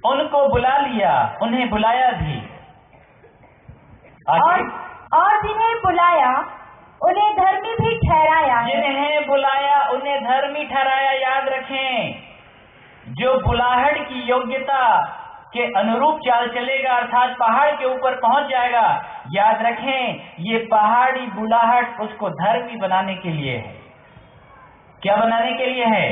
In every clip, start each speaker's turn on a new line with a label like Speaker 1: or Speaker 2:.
Speaker 1: उनको बुला लिया, उन्हें बुलाया भी।
Speaker 2: और जिन्हें बुलाया उन्हें धर्मी भी ठहराया।
Speaker 1: जिन्हें बुलाया उन्हें धर्मी ठहराया। याद रखें, जो बुलाहट की योग्यता के अनुरूप चाल चलेगा अर्थात पहाड़ के ऊपर पहुंच जाएगा, याद रखें ये पहाड़ी बुलाहट उसको धर्मी बनाने के लिए है। क्या बनाने के लिए है?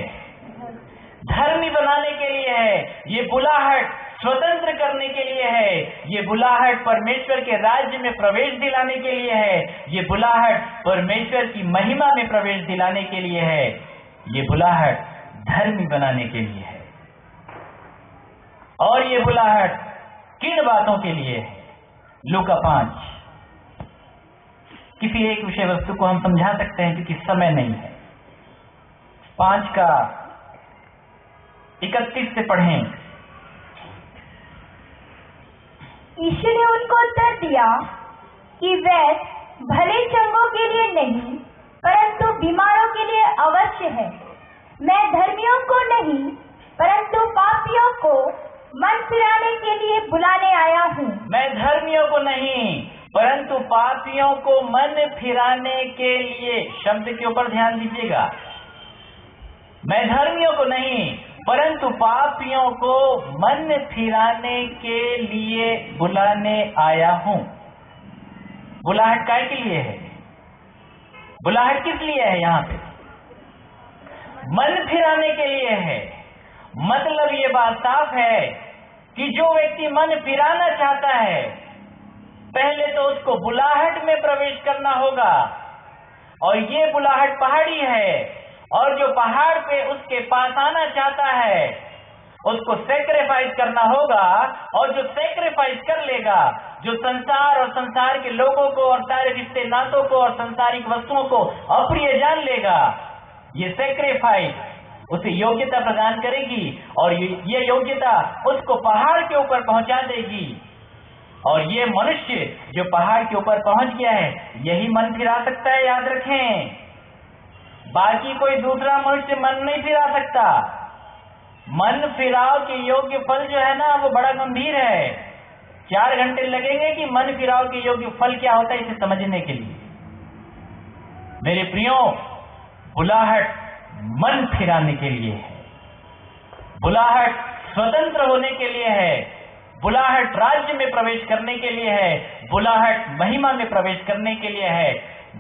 Speaker 1: धर्मी बनाने के लिए है। ये बुलाहट स्वतंत्र करने के लिए है। ये बुलाहट परमेश्वर के राज्य में प्रवेश दिलाने के लिए है। ये बुलाहट परमेश्वर की महिमा में प्रवेश दिलाने के लिए है। ये बुलाहट धर्मी बनाने के लिए है। और ये बुलाहट किन बातों के लिए है? लूका 5। किसी एक विषय वस्तु को हम समझा सकते हैं क्योंकि समय नहीं है। 5 का 31 से पढ़ें।
Speaker 2: यीशु ने उनको उत्तर दिया कि वैद्य भले चंगों के लिए नहीं परंतु बीमारों के लिए अवश्य है। मैं धर्मियों को नहीं परंतु पापियों को मन फिराने के लिए बुलाने आया हूँ।
Speaker 1: मैं धर्मियों को नहीं परंतु पापियों को मन फिराने के लिए, शब्द के ऊपर ध्यान दीजिएगा, मैं धर्मियों को नहीं परंतु पापियों को मन फिराने के लिए बुलाने आया हूं। बुलाहट काय के लिए है? बुलाहट किस लिए है? यहां पे मन फिराने के लिए है। मतलब ये बात साफ है कि जो व्यक्ति मन फिराना चाहता है पहले तो उसको बुलाहट में प्रवेश करना होगा, और ये बुलाहट पहाड़ी है, और जो पहाड़ पे उसके पास आना चाहता है उसको सेक्रीफाइस करना होगा, और जो सेक्रीफाइस कर लेगा, जो संसार और संसार के लोगों को और सारे रिश्ते नातों को और संसारिक वस्तुओं को अप्रिय जान लेगा, ये सेक्रीफाइस उसे योग्यता प्रदान करेगी, और ये योग्यता उसको पहाड़ के ऊपर पहुंचा देगी। और ये मनुष्य जो पहाड़ के ऊपर पहुंच गया है यही मन फिरा सकता है। याद रखें, बाकी कोई दूसरा मनुष्य मन नहीं फिरा सकता। मन फिराव के योग्य फल जो है ना वो बड़ा गंभीर है। 4 घंटे लगेंगे कि मन फिराव के योग्य फल क्या होता है इसे समझने के लिए। मेरे प्रियो, बुलाहट मन फिराने के लिए है, बुलाहट स्वतंत्र होने के लिए है, बुलाहट राज्य में प्रवेश करने के लिए है, बुलाहट महिमा में प्रवेश करने के लिए है,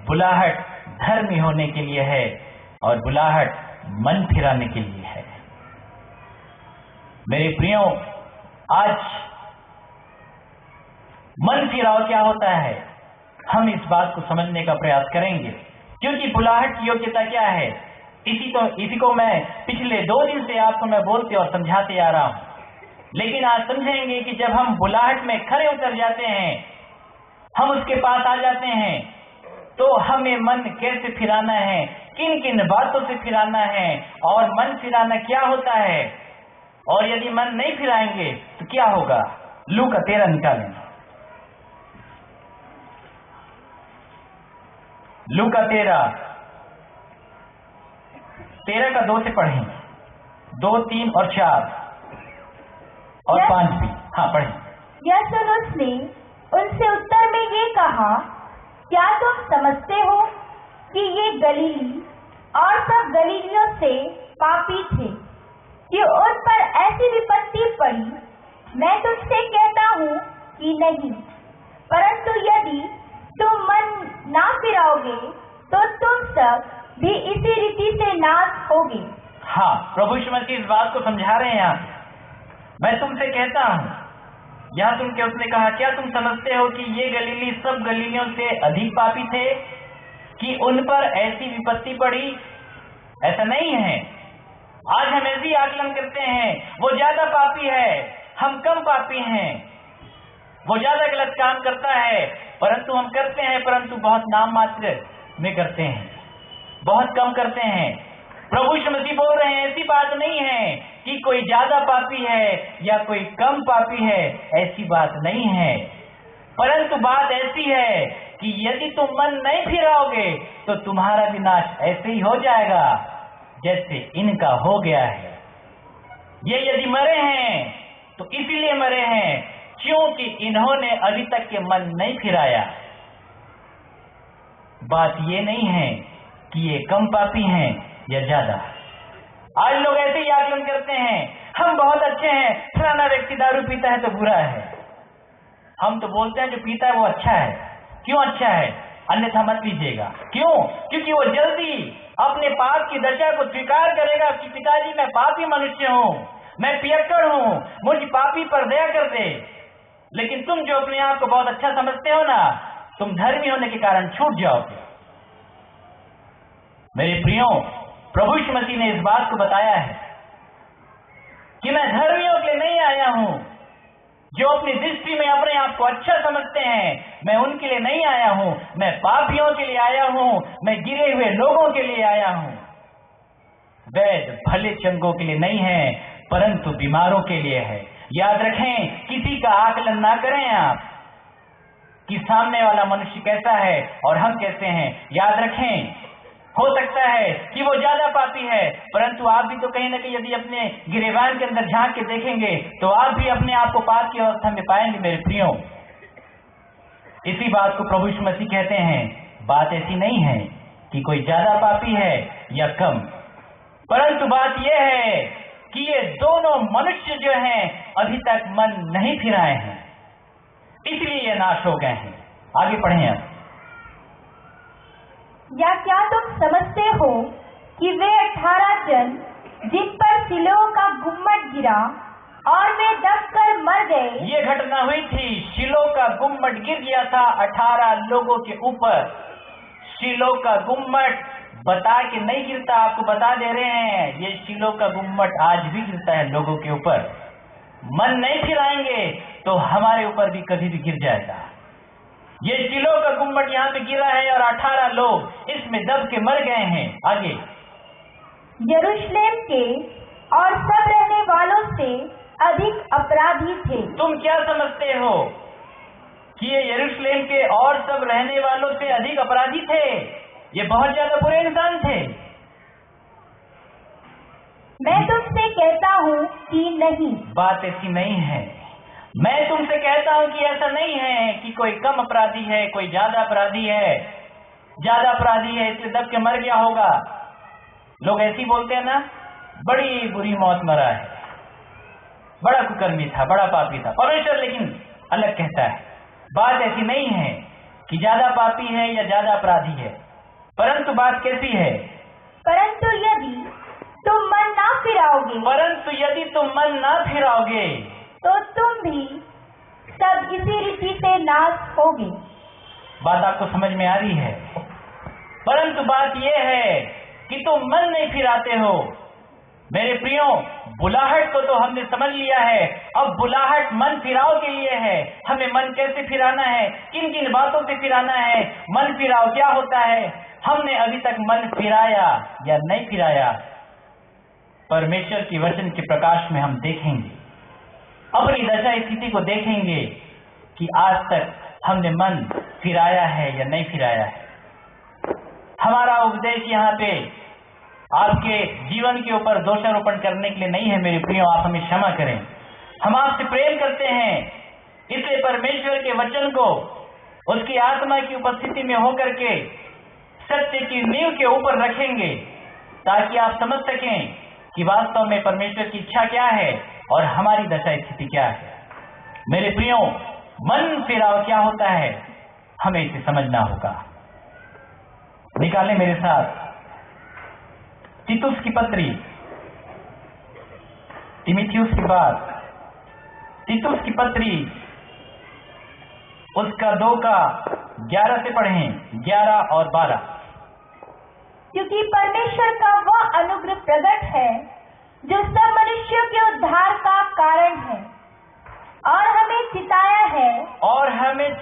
Speaker 1: बुलाहट धर्मी होने के लिए है, और बुलाहट मन फिराने के लिए है। मेरे प्रियो, आज मन फिराव क्या होता है हम इस बात को समझने का प्रयास करेंगे, क्योंकि बुलाहट की योग्यता क्या है इसी को मैं पिछले 2 दिन से आपको मैं बोलते और समझाते आ रहा हूं। लेकिन आज समझेंगे कि जब हम बुलाहट में खरे उतर जाते हैं, हम उसके पास आ जाते हैं, तो हमें मन कैसे फिराना है, किन किन बातों से फिराना है, और मन फिराना क्या होता है, और यदि मन नहीं फिराएंगे तो क्या होगा। लूका 13 निकालें। लूका 13 का 2 से पढ़ें। 2, 3 और 4 और 5 भी। हाँ, पढ़ें।
Speaker 2: यह सुन उसने उनसे उत्तर में ये कहा, क्या तुम समझते हो कि ये गलीली और सब गलीलियों से पापी थे कि उन पर ऐसी विपत्ति पड़ी? मैं तुमसे कहता हूँ कि नहीं, परंतु यदि तुम मन ना फिराओगे तो तुम सब भी इसी रीति से नाश होगे।
Speaker 1: हाँ, प्रभु यीशु मसीह इस बात को समझा रहे हैं। यहाँ मैं तुमसे कहता हूँ, यहाँ सुन के उसने कहा, क्या तुम समझते हो कि ये गलीली सब गलीलियों से अधिक पापी थे कि उन पर ऐसी विपत्ति पड़ी? ऐसा नहीं है। आज हम ऐसी आकलन करते हैं, वो ज्यादा पापी है, हम कम पापी हैं, वो ज्यादा गलत काम करता है, परंतु हम करते हैं, परंतु बहुत नाम मात्र में करते हैं, बहुत कम करते हैं। प्रभु यीशु मसीह बोल रहे हैं, ऐसी बात नहीं है कि कोई ज्यादा पापी है या कोई कम पापी है, ऐसी बात नहीं है, परंतु बात ऐसी है कि यदि तुम मन नहीं फिराओगे तो तुम्हारा विनाश ऐसे ही हो जाएगा जैसे इनका हो गया है। ये यदि मरे हैं तो इस इसलिए मरे हैं क्योंकि इन्होंने अभी तक के मन नहीं फिराया। बात ये नहीं है कि ये कम पापी हैं या ज्यादा। आज लोग ऐसे ही आकलन करते हैं, हम बहुत अच्छे हैं, फलाना व्यक्ति दारू पीता है तो बुरा है। हम तो बोलते हैं जो पीता है वो अच्छा है। क्यों अच्छा है? अन्यथा मत लीजिएगा। क्यों? क्योंकि वो जल्दी अपने पाप की दशा को स्वीकार करेगा कि पिताजी मैं पापी मनुष्य हूँ, मैं पियक्कड़ हूँ, मुझ पापी पर दया कर दे। लेकिन तुम जो अपने आप को बहुत अच्छा समझते हो ना, तुम धर्मी होने के कारण छूट जाओगे। मेरे प्रियो, प्रभु यीशु मसीह ने इस बात को बताया है कि मैं धर्मियों के लिए नहीं आया हूं। जो अपनी दृष्टि में अपने आप को अच्छा समझते हैं, मैं उनके लिए नहीं आया हूं। मैं पापियों के लिए आया हूं, मैं गिरे हुए लोगों के लिए आया हूं। वैद्य भले चंगों के लिए नहीं है, परंतु बीमारों के लिए है। याद रखें, किसी का आकलन ना करें आप कि सामने वाला मनुष्य कैसा है और हम कैसे हैं। याद रखें, हो सकता है कि वो ज्यादा पापी है, परंतु आप भी तो कहीं ना कहीं यदि अपने गिरेबान के अंदर झांक के देखेंगे तो आप भी अपने आप को पाप की अवस्था में पाएंगे। मेरे प्रियो, इसी बात को प्रभु यीशु मसीह कहते हैं। बात ऐसी नहीं है कि कोई ज्यादा पापी है या कम, परंतु बात यह है कि ये दोनों मनुष्य जो हैं अभी तक मन नहीं फिराए हैं, इसलिए ये नाश हो गए हैं। आगे पढ़ें अब।
Speaker 2: या क्या तुम समझते हो कि वे 18 जन जिन पर सिलोह का गुम्मट गिरा और वे दबकर मर गए।
Speaker 1: ये घटना हुई थी, शिलोह का गुम्मट गिर गया था 18 लोगों के ऊपर। शिलोह का गुम्मट बता के नहीं गिरता, आपको बता दे रहे हैं, ये शिलोह का गुम्मट आज भी गिरता है लोगों के ऊपर। मन नहीं फिराएंगे तो हमारे ऊपर भी कभी भी गिर जाएगा। ये शिलोह का गुम्मट यहाँ पे गिरा है और 18 लोग इसमें दब के मर गए हैं। आगे,
Speaker 2: यरूशलेम के और सब रहने वालों से अधिक अपराधी थे।
Speaker 1: तुम क्या समझते हो कि ये यरूशलेम के और सब रहने वालों से अधिक अपराधी थे? ये बहुत ज्यादा बुरे इंसान थे।
Speaker 2: मैं तुमसे कहता हूँ कि नहीं।
Speaker 1: बात ऐसी नहीं है। मैं तुमसे कहता हूं कि ऐसा नहीं है कि कोई कम अपराधी है, कोई ज्यादा अपराधी है। ज्यादा अपराधी है इसलिए दब के मर गया होगा। लोग ऐसे ही बोलते हैं ना, बड़ी बुरी मौत मरा है, बड़ा कुकर्मी था, बड़ा पापी था। परमेश्वर लेकिन अलग कहता है। बात ऐसी नहीं है कि ज्यादा पापी है या ज्यादा अपराधी है, परंतु बात कैसी है?
Speaker 2: परंतु यदि तुम मन ना फिराओगे,
Speaker 1: परंतु यदि तुम मन ना फिराओगे
Speaker 2: तो तुम भी सब इसी रीति से नाश होगे।
Speaker 1: बात आपको समझ में आ रही है? परंतु बात यह है कि तुम मन नहीं फिराते हो। मेरे प्रियो, बुलाहट को तो हमने समझ लिया है। अब बुलाहट मन फिराव के लिए है। हमें मन कैसे फिराना है, किन किन बातों से फिराना है, मन फिराव क्या होता है, हमने अभी तक मन फिराया या नहीं फिराया, परमेश्वर की वचन के प्रकाश में हम देखेंगे। अपनी दशा स्थिति को देखेंगे कि आज तक हमने मन फिराया है या नहीं फिराया है। हमारा उपदेश यहाँ पे आपके जीवन के ऊपर दोषारोपण करने के लिए नहीं है। मेरे प्रियो, आप हमें क्षमा करें। हम आपसे प्रेम करते हैं, इसलिए परमेश्वर के वचन को उसकी आत्मा की उपस्थिति में होकर के सत्य की नींव के ऊपर रखेंगे, ताकि आप समझ सकें कि वास्तव में परमेश्वर की इच्छा क्या है और हमारी दशा स्थिति क्या है। मेरे प्रियो, मन फिराव क्या होता है, हमें इसे समझना होगा। निकालें मेरे साथ तीतुस की पत्री, तीमुथियुस की बात, तीतुस की पत्री उसका 2:11 से पढ़ें, 11 और 12।
Speaker 2: क्योंकि परमेश्वर का वह अनुग्रह प्रकट है जो सब मनुष्यों के उद्धार का कारण है, और हमें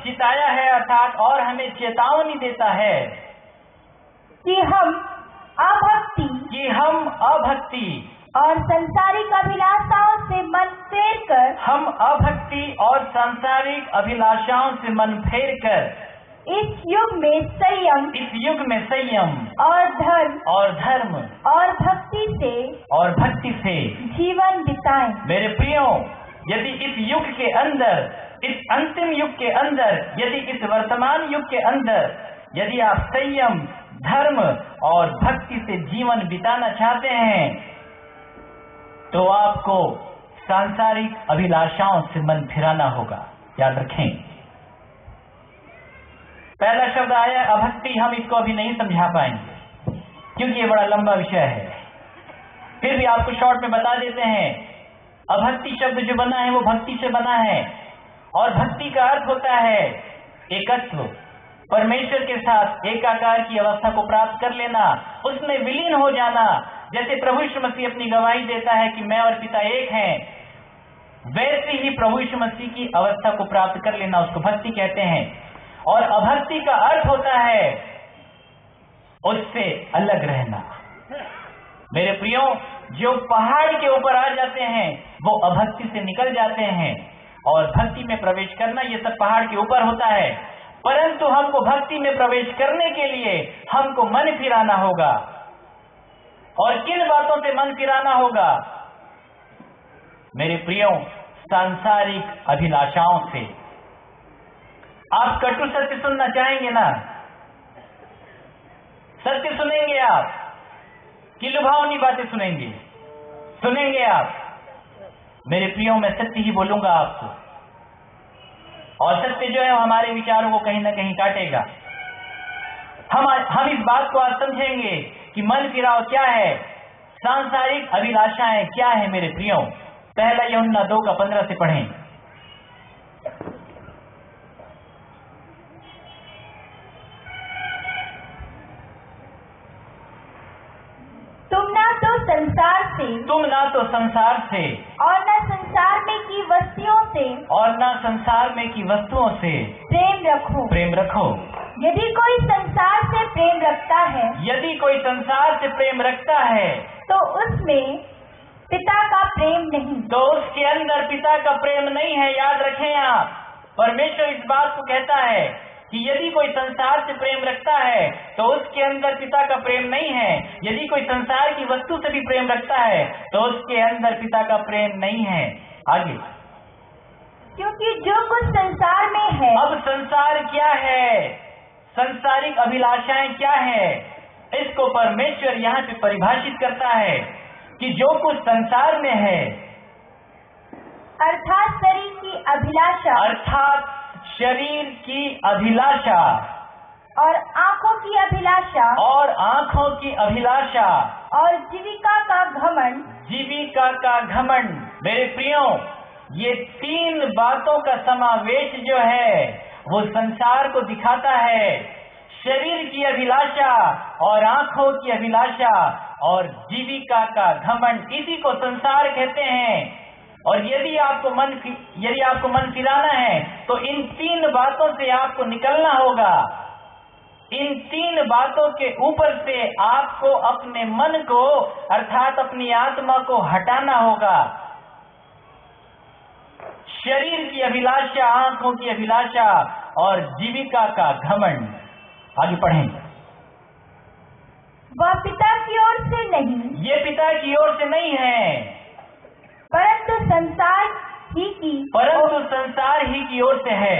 Speaker 2: चिताया है
Speaker 1: अर्थात और हमें चेतावनी देता है
Speaker 2: कि हम
Speaker 1: अभक्ति
Speaker 2: और संसारिक अभिलाषाओं से मन फेर कर इस युग में संयम और धर्म और भक्ति से
Speaker 1: जीवन
Speaker 2: बिताएं।
Speaker 1: मेरे प्रियो, यदि इस युग के अंदर, इस अंतिम युग के अंदर, यदि इस वर्तमान युग के अंदर, यदि आप संयम, धर्म और भक्ति से जीवन बिताना चाहते हैं, तो आपको सांसारिक अभिलाषाओं से मन फिराना होगा। याद रखें, पहला शब्द आया अभक्ति। हम इसको अभी नहीं समझा पाएंगे क्योंकि ये बड़ा लंबा विषय है। फिर भी आपको शॉर्ट में बता देते हैं, अभक्ति शब्द जो बना है वो भक्ति से बना है, और भक्ति का अर्थ होता है एकत्व, परमेश्वर के साथ एकाकार की अवस्था को प्राप्त कर लेना, उसमें विलीन हो जाना। जैसे प्रभु यीशु मसीह अपनी गवाही देता है कि मैं और पिता एक हैं, वैसे ही प्रभु यीशु मसीह की अवस्था को प्राप्त कर लेना, उसको भक्ति कहते हैं। और अभक्ति का अर्थ होता है उससे अलग रहना। मेरे प्रियो, जो पहाड़ के ऊपर आ जाते हैं वो अभक्ति से निकल जाते हैं, और भक्ति में प्रवेश करना ये सब पहाड़ के ऊपर होता है। परंतु हमको भक्ति में प्रवेश करने के लिए हमको मन फिराना होगा। और किन बातों से मन फिराना होगा मेरे प्रियो? सांसारिक अभिलाषाओं से। आप कटु सत्य सुनना चाहेंगे ना? सत्य सुनेंगे आप कि लुभावनी बातें सुनेंगे? सुनेंगे आप। मेरे प्रियो, मैं सत्य ही बोलूंगा आपको, और सत्य जो है हमारे विचारों को कहीं ना कहीं काटेगा। हम इस बात को आज समझेंगे कि मन फिराव क्या है, सांसारिक अभिलाषाएं क्या है। मेरे प्रियो, पहला यूहन्ना 2:15 से पढ़ें।
Speaker 2: तुम ना तो संसार से और न संसार में की वस्तुओं से प्रेम रखो। यदि कोई संसार से प्रेम रखता है तो उसमें पिता का प्रेम नहीं,
Speaker 1: तो उसके अंदर पिता का प्रेम नहीं है। याद रखें आप, परमेश्वर इस बात को कहता है कि यदि कोई संसार से प्रेम रखता है तो उसके अंदर पिता का प्रेम नहीं है। यदि कोई संसार की वस्तु से भी प्रेम रखता है तो उसके अंदर पिता का प्रेम नहीं है। आगे,
Speaker 2: क्योंकि जो कुछ संसार में है।
Speaker 1: अब संसार क्या है, संसारिक अभिलाषाएं क्या है, इसको परमेश्वर यहाँ पे परिभाषित करता है कि जो कुछ संसार में है,
Speaker 2: अर्थात
Speaker 1: शरीर की अभिलाषा
Speaker 2: और आंखों की अभिलाषा और जीविका का घमंड। मेरे प्रियो, ये तीन बातों का समावेश जो है वो संसार को दिखाता है। शरीर की अभिलाषा और आंखों की अभिलाषा और जीविका का घमंड, इसी को संसार कहते हैं। और यदि आपको मन फिराना है तो इन तीन बातों से आपको निकलना होगा। इन तीन बातों के ऊपर से आपको अपने मन को अर्थात अपनी आत्मा को हटाना होगा। शरीर की अभिलाषा, आंखों की अभिलाषा और जीविका का घमंड। आगे पढ़ें। वह पिता की ओर से नहीं,
Speaker 1: ये पिता की ओर से नहीं है,
Speaker 2: परंतु संसार ही की ओर से है।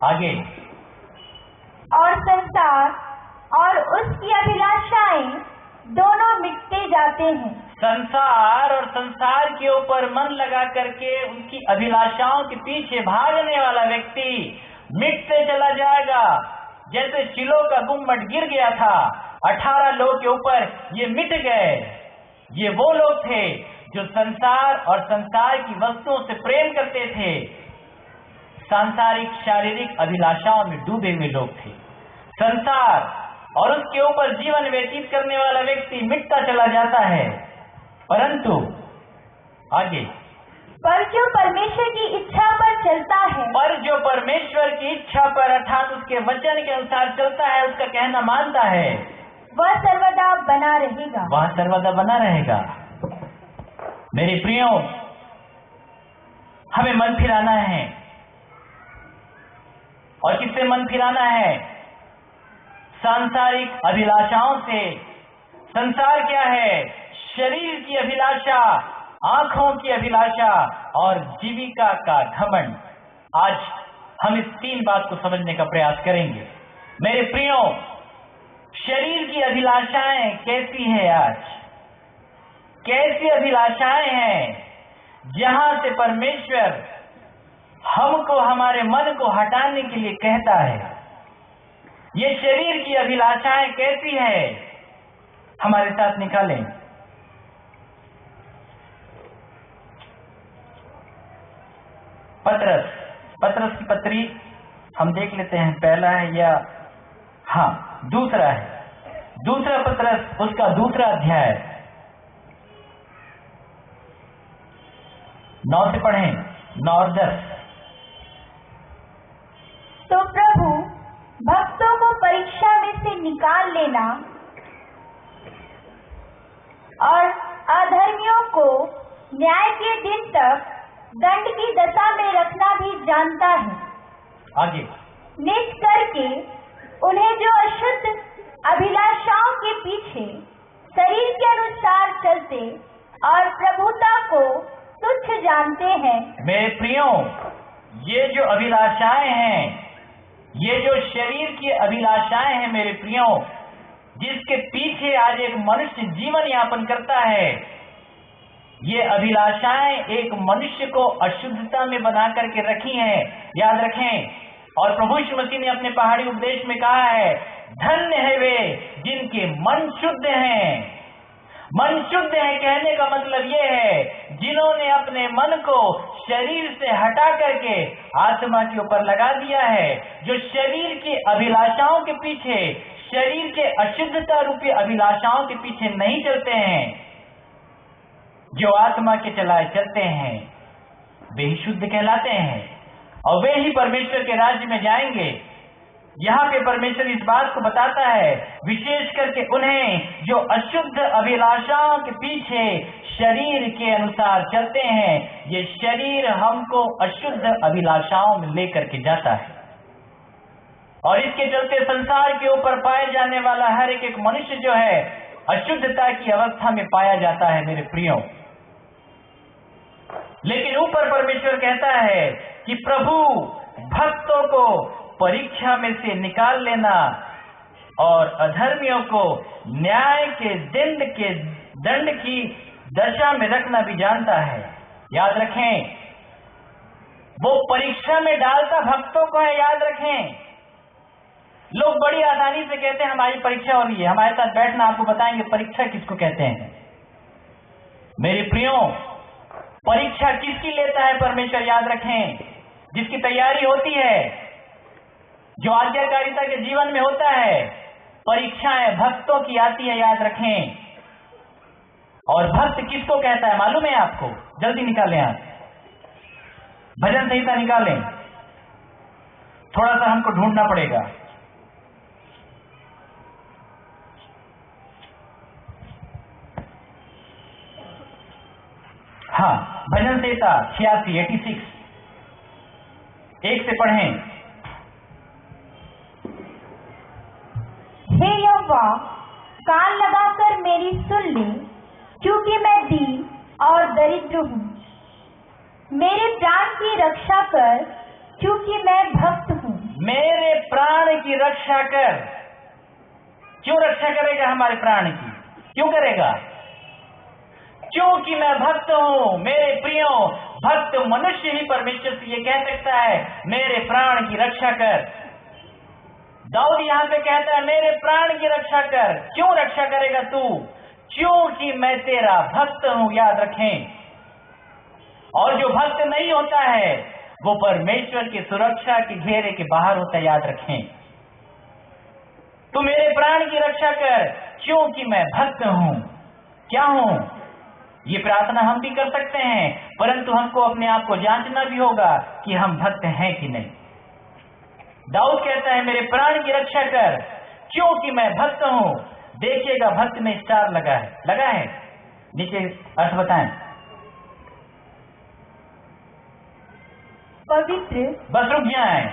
Speaker 1: आगे,
Speaker 2: और संसार और उसकी अभिलाषाएं दोनों मिटते जाते हैं।
Speaker 1: संसार और संसार के ऊपर मन लगा करके उनकी अभिलाषाओं के पीछे भागने वाला व्यक्ति मिटते चला जाएगा। जैसे शिलो का गुम्बद गिर गया था, 18 लोग के ऊपर ये मिट गए। ये वो लोग थे जो संसार और संसार की वस्तुओं से प्रेम करते थे, सांसारिक शारीरिक अभिलाषाओं में डूबे हुए लोग थे। संसार और उसके ऊपर जीवन व्यतीत करने वाला व्यक्ति मिटता चला जाता है। परंतु आगे,
Speaker 2: पर जो परमेश्वर की इच्छा पर चलता है,
Speaker 1: पर जो परमेश्वर की इच्छा पर अर्थात उसके वचन के अनुसार चलता है, उसका कहना मानता है,
Speaker 2: वह सर्वदा बना रहेगा।
Speaker 1: वह सर्वदा बना रहेगा। मेरे प्रियो, हमें मन फिराना है। और किससे मन फिराना है? सांसारिक अभिलाषाओं से। संसार क्या है? शरीर की अभिलाषा, आंखों की अभिलाषा और जीविका का घमंड। आज हम इस 3 बात को समझने का प्रयास करेंगे। मेरे प्रियो, शरीर की अभिलाषाएं कैसी हैं? आज कैसी अभिलाषाएं हैं जहां से परमेश्वर हमको, हमारे मन को हटाने के लिए कहता है? ये शरीर की अभिलाषाएं कैसी है? हमारे साथ निकालें। पत्रस की पत्री हम देख लेते हैं, पहला है या दूसरा है। दूसरा पत्रस, उसका दूसरा अध्याय, 9 से पढ़ें, 9 और 10।
Speaker 2: तो प्रभु भक्तों को परीक्षा में से निकाल लेना और अधर्मियों को न्याय के दिन तक दंड की दशा में रखना भी जानता है।
Speaker 1: आगे,
Speaker 2: निज करके उन्हें जो अशुद्ध अभिलाषाओं के पीछे शरीर के अनुसार चलते और प्रभुता को तुच्छ जानते हैं।
Speaker 1: मेरे प्रियो, ये जो अभिलाषाएं हैं, ये जो शरीर की अभिलाषाएं हैं मेरे प्रियो, जिसके पीछे आज एक मनुष्य जीवन यापन करता है, ये अभिलाषाएं एक मनुष्य को अशुद्धता में बना करके रखी हैं। याद रखें, और प्रभु यीशु मसीह ने अपने पहाड़ी उपदेश में कहा है, धन्य है वे जिनके मन शुद्ध हैं। मन शुद्ध है कहने का मतलब ये है, जिन्होंने अपने मन को शरीर से हटा करके आत्मा के ऊपर लगा दिया है, जो शरीर की अभिलाषाओं के पीछे, शरीर के अशुद्धता रूपी अभिलाषाओं के पीछे नहीं चलते हैं, जो आत्मा के चलाए चलते हैं, वे ही शुद्ध कहलाते हैं और वे ही परमेश्वर के राज्य में जाएंगे। यहाँ पे परमेश्वर इस बात को बताता है, विशेष करके उन्हें जो अशुद्ध अभिलाषाओं के पीछे शरीर के अनुसार चलते हैं। ये शरीर हमको अशुद्ध अभिलाषाओं में लेकर के जाता है और इसके चलते संसार के ऊपर पाए जाने वाला हर एक मनुष्य जो है अशुद्धता की अवस्था में पाया जाता है मेरे प्रियो। लेकिन ऊपर परमेश्वर कहता है कि प्रभु भक्तों को परीक्षा में से निकाल लेना और अधर्मियों को न्याय के दंड की दशा में रखना भी जानता है। याद रखें, वो परीक्षा में डालता भक्तों को है। याद रखें, लोग बड़ी आसानी से कहते हैं हमारी परीक्षा हो रही है। हमारे साथ बैठना, आपको बताएंगे परीक्षा किसको कहते हैं। मेरे प्रियो, परीक्षा किसकी लेता है परमेश्वर? याद रखें, जिसकी तैयारी होती है, जो आज्ञाकारिता के जीवन में होता है, परीक्षाएं भक्तों की आती है। याद रखें, और भक्त किसको कहता है मालूम है आपको? जल्दी निकालें, आप भजन संहिता निकालें, थोड़ा सा हमको ढूंढना पड़ेगा। भजन संहिता 86 1 से पढ़ें।
Speaker 2: हे यहोवा, कान लगाकर मेरी सुन ले, क्योंकि मैं दीन और दरिद्र हूँ। मेरे प्राण की रक्षा कर, क्योंकि मैं भक्त हूँ।
Speaker 1: मेरे प्राण की रक्षा कर। क्यों रक्षा करेगा हमारे प्राण की? क्यों करेगा? क्योंकि मैं भक्त हूँ। मेरे प्रियो, भक्त मनुष्य ही परमेश्वर से ये कह सकता है, मेरे प्राण की रक्षा कर। दाऊद यहाँ पे कहता है, मेरे प्राण की रक्षा कर। क्यों रक्षा करेगा तू? क्योंकि मैं तेरा भक्त हूँ। याद रखें, और जो भक्त नहीं होता है वो परमेश्वर की सुरक्षा के घेरे के बाहर होता है। याद रखें, तू मेरे प्राण की रक्षा कर, क्योंकि मैं भक्त हूँ। क्या हूँ? ये प्रार्थना हम भी कर सकते हैं, परंतु हमको अपने आप को जांचना भी होगा कि हम भक्त हैं कि नहीं। दाऊद कहता है, मेरे प्राण की रक्षा कर, क्योंकि मैं भक्त हूँ। देखिएगा, भक्त में स्टार लगा है, नीचे अर्थ बताएं।
Speaker 2: पवित्र।
Speaker 1: बस रुक जाएं।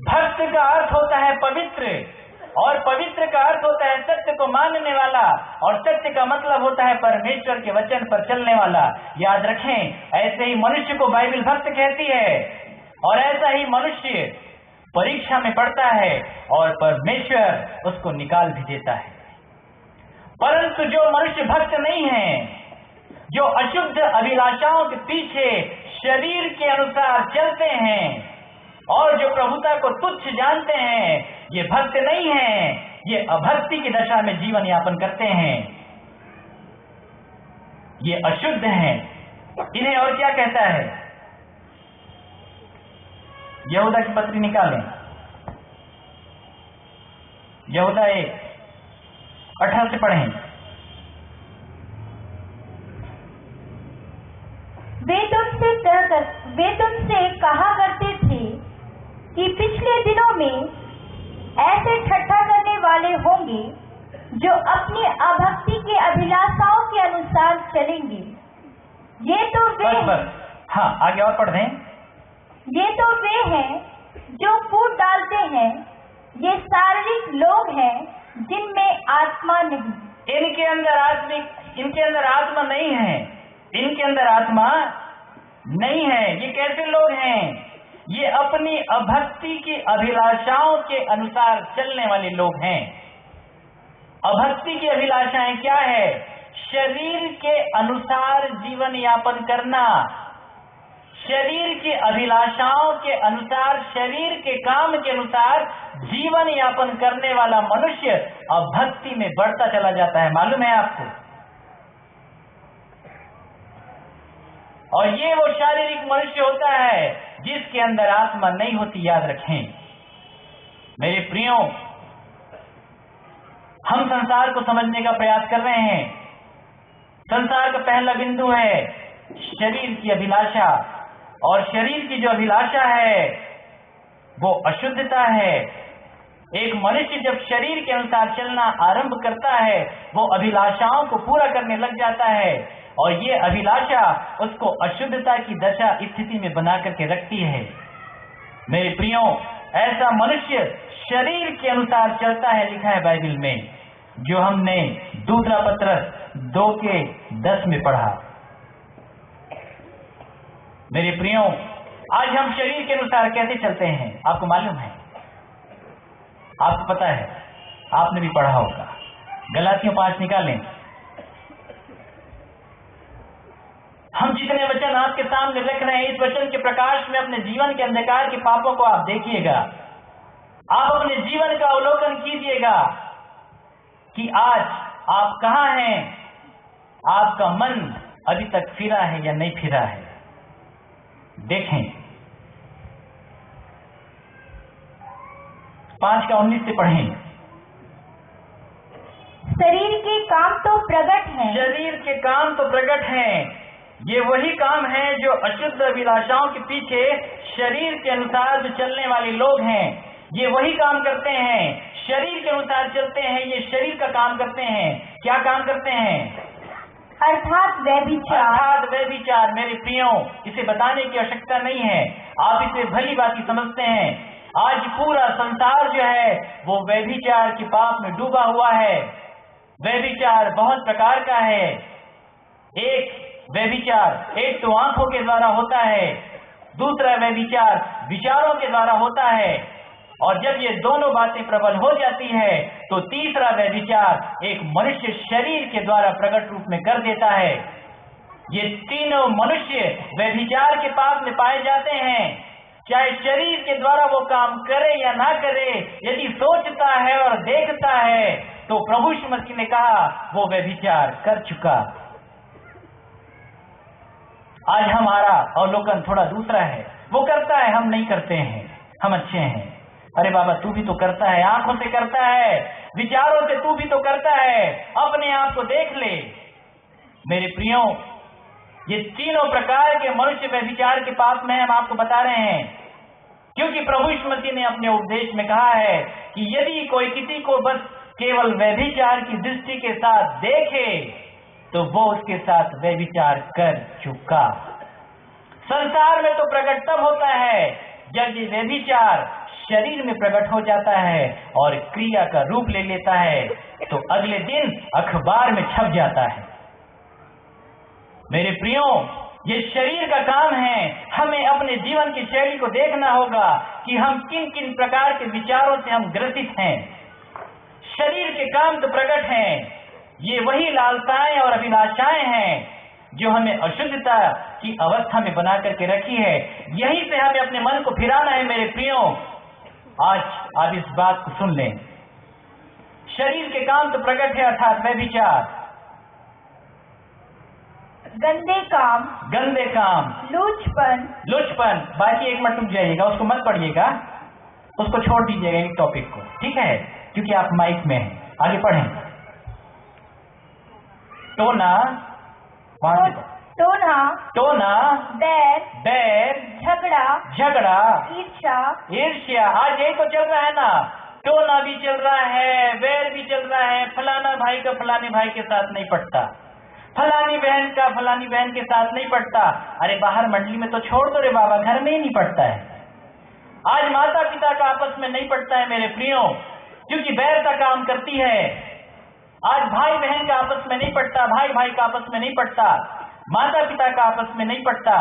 Speaker 1: भक्त का अर्थ होता है पवित्र, और पवित्र का अर्थ होता है सत्य को मानने वाला, और सत्य का मतलब होता है परमेश्वर के वचन पर चलने वाला। याद रखें, ऐसे ही मनुष्य को बाइबल भक्त कहती है, और ऐसा ही मनुष्य परीक्षा में पड़ता है और परमेश्वर उसको निकाल भी देता है। परंतु जो मनुष्य भक्त नहीं है, जो अशुद्ध अभिलाषाओं के पीछे शरीर के अनुसार चलते हैं और जो प्रभुता को तुच्छ जानते हैं, ये भक्त नहीं है, ये अभक्ति की दशा में जीवन यापन करते हैं, ये अशुद्ध हैं। इन्हें और क्या कहता है? यहूदा की पत्री निकालें, यहूदा 1:18 से पढ़ें।
Speaker 2: वे तुमसे कहा करते थे कि पिछले दिनों में ऐसे ठट्ठा करने वाले होंगे जो अपनी अभक्ति के अभिलाषाओं के अनुसार चलेंगे। ये तो वे
Speaker 1: हाँ, आगे और पढ़ दें।
Speaker 2: ये तो वे हैं जो फूट डालते हैं, ये शारीरिक लोग हैं जिनमें आत्मा नहीं।
Speaker 1: इनके अंदर आत्मा नहीं है, इनके अंदर आत्मा नहीं है। ये कैसे लोग हैं? ये अपनी अभक्ति की अभिलाषाओं के अनुसार चलने वाले लोग हैं। अभक्ति की अभिलाषाएं क्या है? शरीर के अनुसार जीवन यापन करना, शरीर की अभिलाषाओं के अनुसार, शरीर के काम के अनुसार जीवन यापन करने वाला मनुष्य अभक्ति में बढ़ता चला जाता है। मालूम है आपको? और ये वो शारीरिक मनुष्य होता है जिसके अंदर आत्मा नहीं होती। याद रखें मेरे प्रियो, हम संसार को समझने का प्रयास कर रहे हैं। संसार का पहला बिंदु है शरीर की अभिलाषा, और शरीर की जो अभिलाषा है वो अशुद्धता है। एक मनुष्य जब शरीर के अनुसार चलना आरंभ करता है, वो अभिलाषाओं को पूरा करने लग जाता है, और ये अभिलाषा उसको अशुद्धता की दशा स्थिति में बना करके रखती है। मेरे प्रियो, ऐसा मनुष्य शरीर के अनुसार चलता है, लिखा है बाइबल में, जो हमने दूसरा पत्रस 2:10 में पढ़ा। मेरे प्रियो, आज हम शरीर के अनुसार कैसे चलते हैं आपको मालूम है? आपको पता है, आपने भी पढ़ा होगा। गलातियों 5 निकालें। हम जितने वचन आपके सामने रख रहे हैं, इस वचन के प्रकाश में अपने जीवन के अंधकार के पापों को आप देखिएगा। आप अपने जीवन का अवलोकन कीजिएगा कि आज आप कहाँ हैं। आपका मन अभी तक फिरा है या नहीं फिरा है? देखें 5:19 से पढ़ें।
Speaker 2: शरीर के काम तो प्रकट हैं।
Speaker 1: शरीर के काम तो प्रकट हैं। ये वही काम है जो अशुद्ध अभिलाषाओं के पीछे शरीर के अनुसार जो चलने वाले लोग हैं, ये वही काम करते हैं। शरीर के अनुसार चलते हैं, ये शरीर का काम करते हैं। क्या काम करते हैं?
Speaker 2: अर्थात
Speaker 1: व्यभिचार। मेरे प्रियो, इसे बताने की आवश्यकता नहीं है, आप इसे भली बात समझते हैं। आज पूरा संसार जो है वो व्यभिचार के पाप में डूबा हुआ है। व्यभिचार बहुत प्रकार का है। एक व्यभिचार एक तो आंखों के द्वारा होता है, दूसरा व्यभिचार विचारों के द्वारा होता है, और जब ये दोनों बातें प्रबल हो जाती है तो तीसरा व्यभिचार एक मनुष्य शरीर के द्वारा प्रकट रूप में कर देता है। ये तीनों मनुष्य व्यभिचार के पाप में पाए जाते हैं। चाहे शरीर के द्वारा वो काम करे या ना करे, यदि सोचता है और देखता है तो प्रभु यीशु मसीह ने कहा वो व्यभिचार कर चुका। आज हमारा अवलोकन थोड़ा दूसरा है। वो करता है, हम नहीं करते हैं, हम अच्छे हैं। अरे बाबा, तू भी तो करता है, आंखों से करता है, विचारों से तू भी तो करता है, अपने आप को देख ले। मेरे प्रियो, ये तीनों प्रकार के मनुष्य व्यभिचार के पाप में हम आपको बता रहे हैं, क्योंकि प्रभु यीशु मसीह ने अपने उपदेश में कहा है कि यदि कोई किसी को बस केवल व्यभिचार की दृष्टि के साथ देखे तो वो उसके साथ व्यभिचार कर चुका। संसार में तो प्रकट तब होता है जब ये व्यभिचार शरीर में प्रकट हो जाता है और क्रिया का रूप ले लेता है, तो अगले दिन अखबार में छप जाता है। मेरे प्रियो, ये शरीर का काम है। हमें अपने जीवन की शैली को देखना होगा कि हम किन किन प्रकार के विचारों से हम ग्रसित हैं। शरीर के काम तो प्रकट हैं, ये वही लालसाएं और अभिलाषाएं हैं जो हमें अशुद्धता की अवस्था में बना करके रखी है। यहीं से हमें अपने मन को फिराना है। मेरे प्रियो, आज आप इस बात को सुन लें। शरीर के काम तो प्रकट है, अर्थात व्यभिचार,
Speaker 2: गंदे काम,
Speaker 1: लुचपन। बाकी एक मिनट रुक जाइएगा, उसको मत पढ़िएगा, उसको छोड़ दीजिएगा एक टॉपिक को, ठीक है, क्योंकि आप माइक में हैं। आगे पढ़ें। टोना, बैर, झगड़ा, ईर्ष्या। आज यही तो चल रहा है ना। टोना भी चल रहा है, बैर भी चल रहा है। फलाना भाई का फलाने भाई के साथ नहीं पटता, फलानी बहन का फलानी बहन के साथ नहीं पटता। अरे बाहर मंडली में तो छोड़ दो रे बाबा, घर में ही नहीं पटता है। आज माता पिता का आपस में नहीं पटता है मेरे प्रियो, क्योंकि बैर का काम करती है। आज भाई बहन का आपस में नहीं पटता, भाई भाई का आपस में नहीं पटता, माता पिता का आपस में नहीं पटता,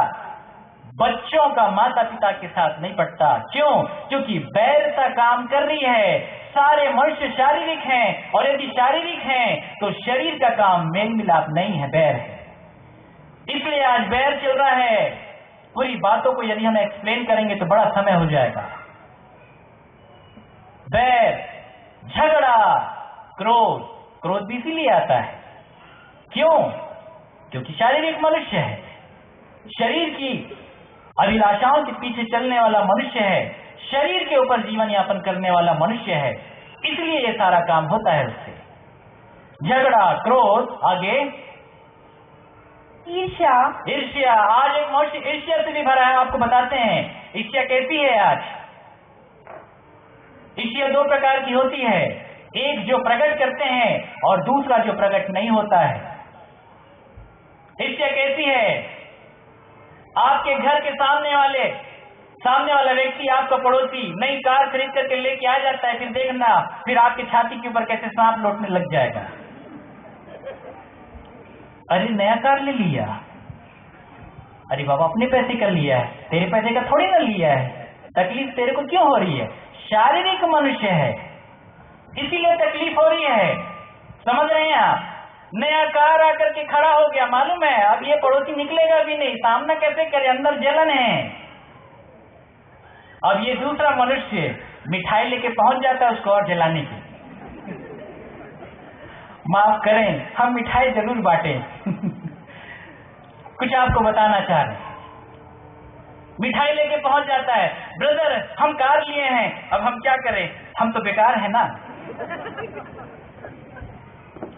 Speaker 1: बच्चों का माता पिता के साथ नहीं पटता। क्यों? क्योंकि बैरता काम कर रही है। सारे मनुष्य शारीरिक हैं, और यदि शारीरिक हैं तो शरीर का काम मेल मिलाप नहीं है, बैर है। इसलिए आज बैर चल रहा है। पूरी बातों को यदि हम एक्सप्लेन करेंगे तो बड़ा समय हो जाएगा। बैर, झगड़ा, क्रोध भी इसीलिए आता है। क्यों? क्योंकि शारीरिक मनुष्य है, शरीर की अभिलाषाओं के पीछे चलने वाला मनुष्य है, शरीर के ऊपर जीवन यापन करने वाला मनुष्य है, इसलिए ये सारा काम होता है उससे। झगड़ा, क्रोध, आगे ईर्ष्या। आज एक मनुष्य ईर्ष्या से भी भरा है। आपको बताते हैं ईर्ष्या कैसी है। आज ईर्ष्या दो प्रकार की होती है, एक जो प्रकट करते हैं और दूसरा जो प्रकट नहीं होता है। ईर्ष्या कैसी है? आपके घर के सामने वाला व्यक्ति, आपका पड़ोसी नई कार खरीद करके लेके आ जाता है, फिर देखना, फिर आपकी छाती के ऊपर कैसे सांप लौटने लग जाएगा। अरे नया कार ले लिया, अरे बाबा अपने पैसे का लिया है, तेरे पैसे का थोड़ी ना लिया है, तकलीफ तेरे को क्यों हो रही है? शारीरिक मनुष्य है, इसीलिए तकलीफ हो रही है। समझ रहे हैं आप? नया कार आकर के खड़ा हो गया, मालूम है अब ये पड़ोसी निकलेगा भी नहीं, सामना कैसे करे, अंदर जलन है। अब ये दूसरा मनुष्य मिठाई लेके पहुंच जाता है उसको और जलाने की। माफ करें, हम मिठाई जरूर बांटें। कुछ आपको बताना चाह रहे, मिठाई लेके पहुंच जाता है, ब्रदर हम कार लिए हैं, अब हम क्या करें, हम तो बेकार है ना।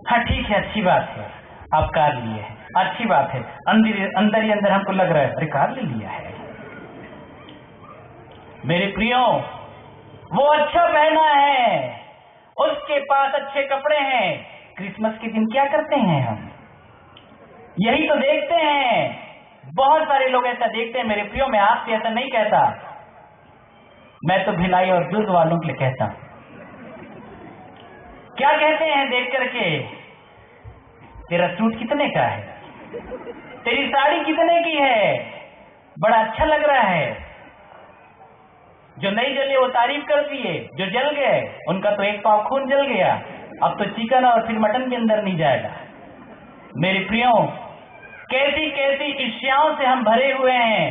Speaker 1: हाँ ठीक है, अच्छी बात है, आप कार लिए हैं, अच्छी बात है। अंदर ही अंदर हमको लग रहा है अरे कार ले लिया है। मेरे प्रियो, वो अच्छा पहना है, उसके पास अच्छे कपड़े हैं। क्रिसमस के दिन क्या करते हैं हम? यही तो देखते हैं। बहुत सारे लोग ऐसा देखते हैं मेरे प्रियो। मैं आपसे ऐसा नहीं कहता, मैं तो भिलाई और जुल्द वालों के लिए कहता हूं। क्या कहते हैं देख करके? तेरा सूट कितने का है, तेरी साड़ी कितने की है, बड़ा अच्छा लग रहा है। जो नहीं जले वो तारीफ कर दिए, जो जल गए उनका तो एक पाव खून जल गया, अब तो चिकन और फिर मटन के अंदर नहीं जाएगा। मेरे प्रियो, कैसी कैसी ईर्ष्याओं से हम भरे हुए हैं।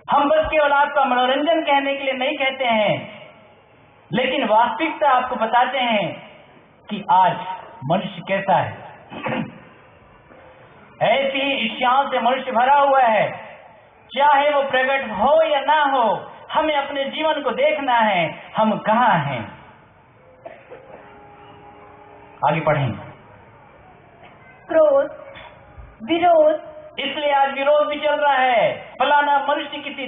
Speaker 1: हम बस केवल आपका मनोरंजन कहने के लिए नहीं कहते हैं, लेकिन वास्तविकता आपको बताते हैं कि आज मनुष्य कैसा है। ऐसी ही ईर्ष्याओं से मनुष्य भरा हुआ है, चाहे वो प्रकट हो या ना हो। हमें अपने जीवन को देखना है, हम कहाँ हैं। आगे पढ़ें।
Speaker 2: क्रोध, विरोध।
Speaker 1: इसलिए आज विरोध भी चल रहा है। फलाना मनुष्य किसी